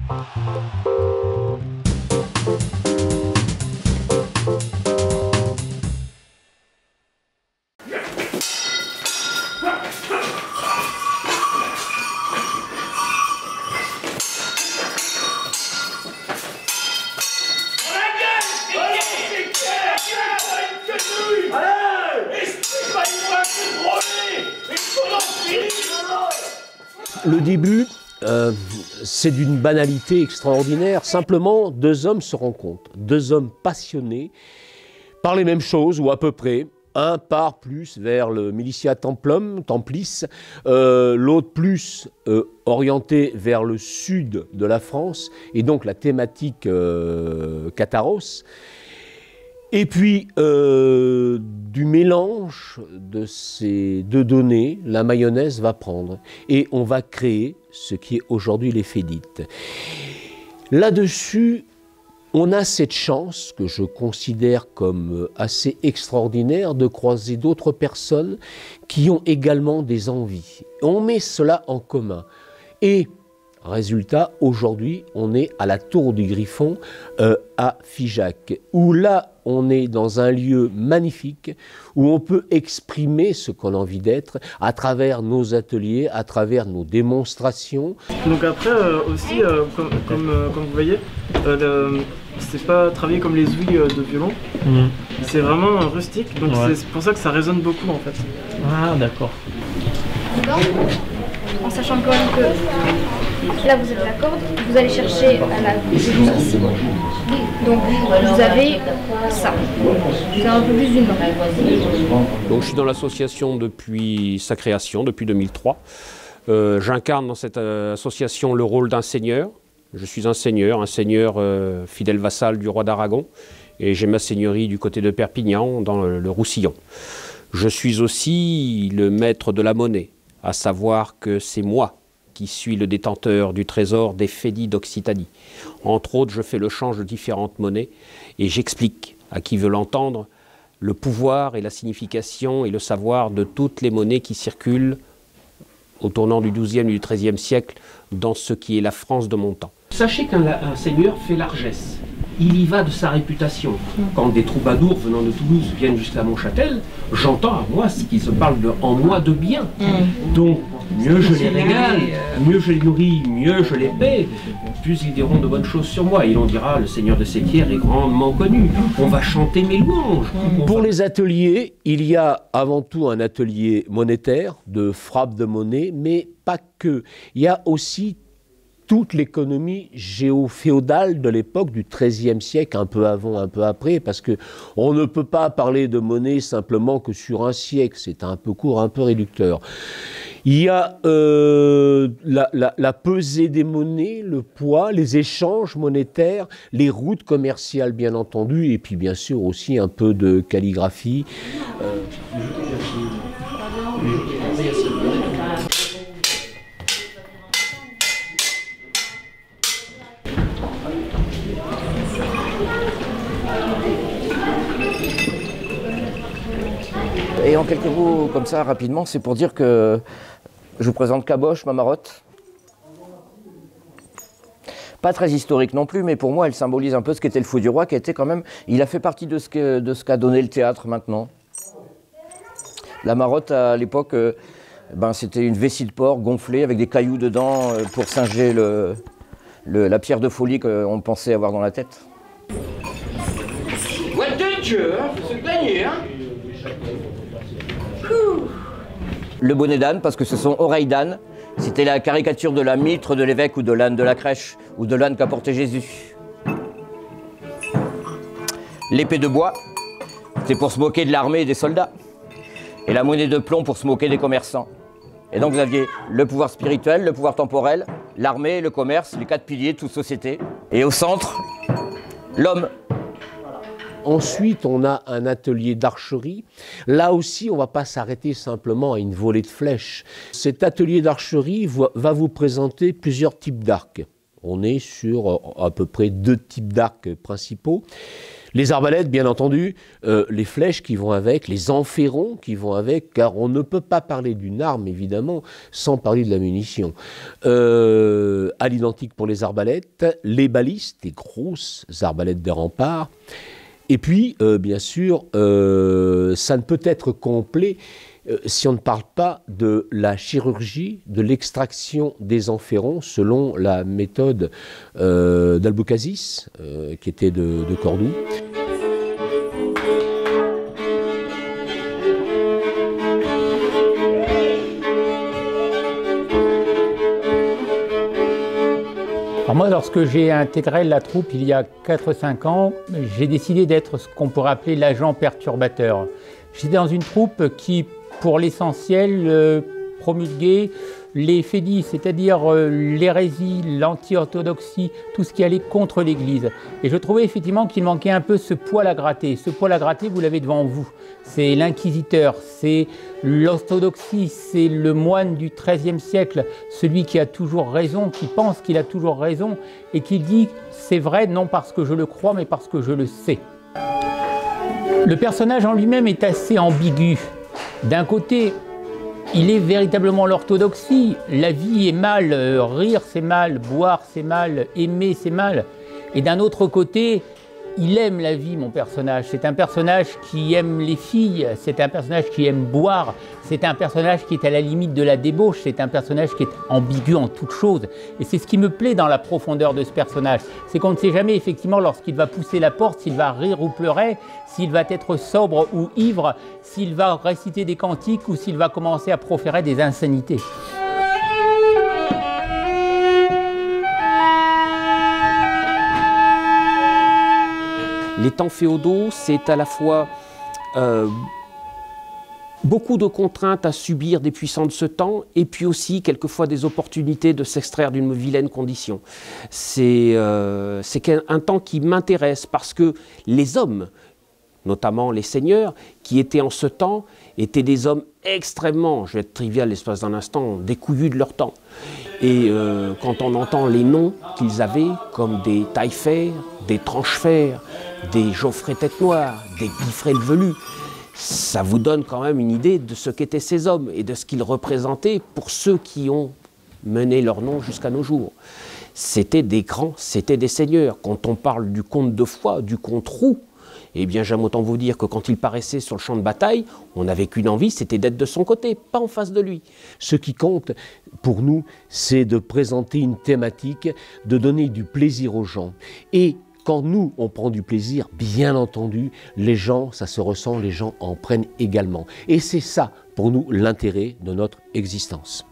Le début, c'est d'une banalité extraordinaire. Simplement, deux hommes se rencontrent, deux hommes passionnés par les mêmes choses, ou à peu près. Un part plus vers le militia templis, l'autre plus orienté vers le sud de la France, et donc la thématique catharos. Et puis, du mélange de ces deux données, la mayonnaise va prendre. Et on va créer ce qui est aujourd'hui les Fédites. Là-dessus, on a cette chance, que je considère comme assez extraordinaire, de croiser d'autres personnes qui ont également des envies. On met cela en commun. Et résultat, aujourd'hui, on est à la Tour du Griffon, à Figeac, où là, on est dans un lieu magnifique, où on peut exprimer ce qu'on a envie d'être à travers nos ateliers, à travers nos démonstrations. Donc après, aussi, comme vous voyez, c'est pas travaillé comme les ouïes de violon, c'est vraiment rustique, donc c'est pour ça que ça résonne beaucoup en fait. Ah d'accord. En sachant quand même que là vous avez la corde, vous allez chercher à la ici. Donc vous avez ça. C'est un peu plus d'une main. Donc je suis dans l'association depuis sa création, depuis 2003. J'incarne dans cette association le rôle d'un seigneur. Je suis un seigneur fidèle vassal du roi d'Aragon. Et j'ai ma seigneurie du côté de Perpignan, dans le Roussillon. Je suis aussi le maître de la monnaie, à savoir que c'est moi qui suis le détenteur du trésor des Fédits d'Occitanie. Entre autres, je fais le change de différentes monnaies et j'explique à qui veut l'entendre le pouvoir et la signification et le savoir de toutes les monnaies qui circulent au tournant du XIIe et du XIIIe siècle dans ce qui est la France de mon temps. Sachez qu'un seigneur fait largesse. Il y va de sa réputation. Quand des troubadours venant de Toulouse viennent jusqu'à Montchâtel, j'entends à moi ce qui se parle en moi de bien. Donc, mieux je les régale, mieux je les nourris, mieux je les paie, plus ils diront de bonnes choses sur moi. Et l'on dira, le seigneur de Séquières est grandement connu. On va chanter mes louanges. Pour les ateliers, il y a avant tout un atelier monétaire, de frappe de monnaie, mais pas que. Il y a aussi toute l'économie géo-féodale de l'époque du XIIIe siècle, un peu avant, un peu après, parce qu'on ne peut pas parler de monnaie simplement que sur un siècle, c'est un peu court, un peu réducteur. Il y a la pesée des monnaies, le poids, les échanges monétaires, les routes commerciales bien entendu, et puis bien sûr aussi un peu de calligraphie. Et en quelques mots, comme ça, rapidement, c'est pour dire que je vous présente Caboche, ma marotte. Pas très historique non plus, mais pour moi, elle symbolise un peu ce qu'était le Fou du Roi, qui était quand même... Il a fait partie de ce qu'a donné le théâtre maintenant. La marotte, à l'époque, c'était une vessie de porc gonflée avec des cailloux dedans pour singer la pierre de folie qu'on pensait avoir dans la tête. Ouais, Dieu, faut se plaigner, hein. Le bonnet d'âne, parce que ce sont oreilles d'âne. C'était la caricature de la mitre de l'évêque ou de l'âne de la crèche, ou de l'âne qu'a porté Jésus. L'épée de bois, c'est pour se moquer de l'armée et des soldats. Et la monnaie de plomb pour se moquer des commerçants. Et donc vous aviez le pouvoir spirituel, le pouvoir temporel, l'armée, le commerce, les 4 piliers de toute société. Et au centre, l'homme. Ensuite, on a un atelier d'archerie. Là aussi, on ne va pas s'arrêter simplement à une volée de flèches. Cet atelier d'archerie va vous présenter plusieurs types d'arcs. On est sur à peu près 2 types d'arcs principaux. Les arbalètes, bien entendu, les flèches qui vont avec, les enferrons qui vont avec, car on ne peut pas parler d'une arme, évidemment, sans parler de la munition. À l'identique pour les arbalètes, les balistes, les grosses arbalètes des remparts. Et puis, bien sûr, ça ne peut être complet si on ne parle pas de la chirurgie, de l'extraction des enferrons selon la méthode d'Albukazis, qui était de Cordoue. Alors moi, lorsque j'ai intégré la troupe il y a 4-5 ans, j'ai décidé d'être ce qu'on pourrait appeler l'agent perturbateur. J'étais dans une troupe qui, pour l'essentiel, promulguait les fédis, c'est-à-dire l'hérésie, l'anti-orthodoxie, tout ce qui allait contre l'Église. Et je trouvais effectivement qu'il manquait un peu ce poil à gratter. Ce poil à gratter, vous l'avez devant vous. C'est l'inquisiteur, c'est l'orthodoxie, c'est le moine du XIIIe siècle, celui qui a toujours raison, qui pense qu'il a toujours raison et qui dit c'est vrai non parce que je le crois mais parce que je le sais. Le personnage en lui-même est assez ambigu. D'un côté, il est véritablement l'orthodoxie. La vie est mal, rire c'est mal, boire c'est mal, aimer c'est mal. Et d'un autre côté, il aime la vie, mon personnage. C'est un personnage qui aime les filles, c'est un personnage qui aime boire, c'est un personnage qui est à la limite de la débauche, c'est un personnage qui est ambigu en toute chose. Et c'est ce qui me plaît dans la profondeur de ce personnage. C'est qu'on ne sait jamais effectivement lorsqu'il va pousser la porte, s'il va rire ou pleurer, s'il va être sobre ou ivre, s'il va réciter des cantiques ou s'il va commencer à proférer des insanités. Les temps féodaux, c'est à la fois beaucoup de contraintes à subir des puissants de ce temps, et puis aussi quelquefois des opportunités de s'extraire d'une vilaine condition. C'est un temps qui m'intéresse parce que les hommes, notamment les seigneurs, qui étaient en ce temps, étaient des hommes extrêmement, je vais être trivial l'espace d'un instant, découillus de leur temps. Et quand on entend les noms qu'ils avaient, comme des Taillefer, des Tranchefer, des Geoffrey Tête Noire, des Guifrey le Velu, ça vous donne quand même une idée de ce qu'étaient ces hommes et de ce qu'ils représentaient pour ceux qui ont mené leur nom jusqu'à nos jours. C'était des grands, c'était des seigneurs. Quand on parle du comte de Foix, du comte Roux, eh bien j'aime autant vous dire que quand il paraissait sur le champ de bataille, on n'avait qu'une envie, c'était d'être de son côté, pas en face de lui. Ce qui compte pour nous, c'est de présenter une thématique, de donner du plaisir aux gens. Et quand nous, on prend du plaisir, bien entendu, les gens, ça se ressent, les gens en prennent également. Et c'est ça, pour nous, l'intérêt de notre existence.